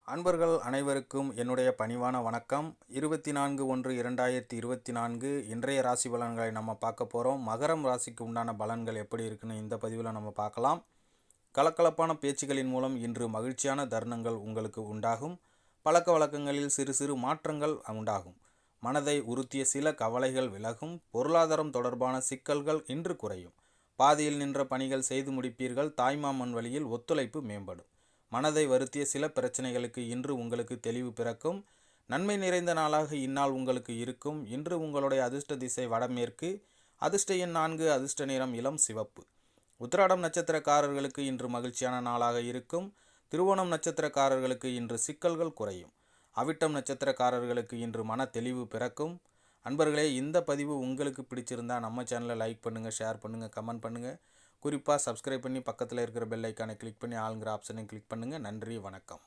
அன்பர்கள் அனைவருக்கும் என்னுடைய பணிவான வணக்கம். 24/1/2024 இன்றைய ராசி பலன்களை நம்ம பார்க்க போகிறோம். மகரம் ராசிக்கு உண்டான பலன்கள் எப்படி இருக்குன்னு இந்த பதிவில் நம்ம பார்க்கலாம். கலக்கலப்பான பேச்சுகளின் மூலம் இன்று மகிழ்ச்சியான தருணங்கள் உங்களுக்கு உண்டாகும். பழக்க வழக்கங்களில் சிறு சிறு மாற்றங்கள் உண்டாகும். மனதை உறுத்திய சில கவலைகள் விலகும். பொருளாதாரம் தொடர்பான சிக்கல்கள் இன்று குறையும். பாதியில் நின்ற பணிகள் செய்து முடிப்பீர்கள். தாய்மாமன் வழியில் ஒத்துழைப்பு மேம்படும். மனதை வருத்திய சில பிரச்சனைகளுக்கு இன்று உங்களுக்கு தெளிவு பிறக்கும். நன்மை நிறைந்த நாளாக இந்நாள் உங்களுக்கு இருக்கும். இன்று உங்களுடைய அதிர்ஷ்ட திசை வடமேற்கு. அதிர்ஷ்ட எண் 4. அதிர்ஷ்ட நிறம் இளம் சிவப்பு. உத்திராடம் நட்சத்திரக்காரர்களுக்கு இன்று மகிழ்ச்சியான நாளாக இருக்கும். திருவோணம் நட்சத்திரக்காரர்களுக்கு இன்று சிக்கல்கள் குறையும். அவிட்டம் நட்சத்திரக்காரர்களுக்கு இன்று மன தெளிவு பிறக்கும். அன்பர்களே, இந்த பதிவு உங்களுக்கு பிடிச்சிருந்தா நம்ம சேனலை லைக் பண்ணுங்கள், ஷேர் பண்ணுங்கள், கமெண்ட் பண்ணுங்கள். குறிப்பாக சப்ஸ்கிரைப் பண்ணி பக்கத்தில் இருக்கிற பெல் ஐக்கானை கிளிக் பண்ணி ஆளுங்கிற ஆப்ஷனை கிளிக் பண்ணுங்கள். நன்றி, வணக்கம்.